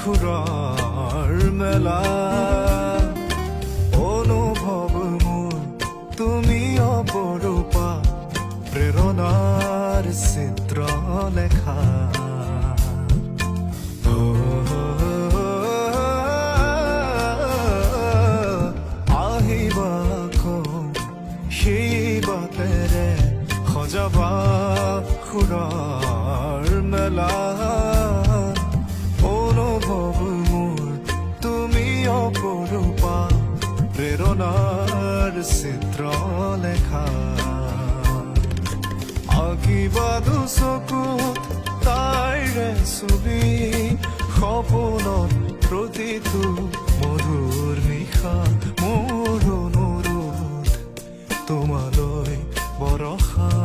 সুৰৰ মেলা অনুভৱ মোৰ তুমি অপৰূপা প্ৰেৰণাৰ চিত্ৰ লেখা আহিবা সেই বাটেৰে সজাবা সুৰৰ মেলা অনুভৱ মোৰ তুমি অপৰূপা প্ৰেৰণাৰ চিত্ৰ লেখা আঁকিবা দুচকুত তাইৰে ছবি সপোনত প্ৰতিটো মধুৰ নিশা মোৰ অনুৰোধ তোমালৈ বৰষা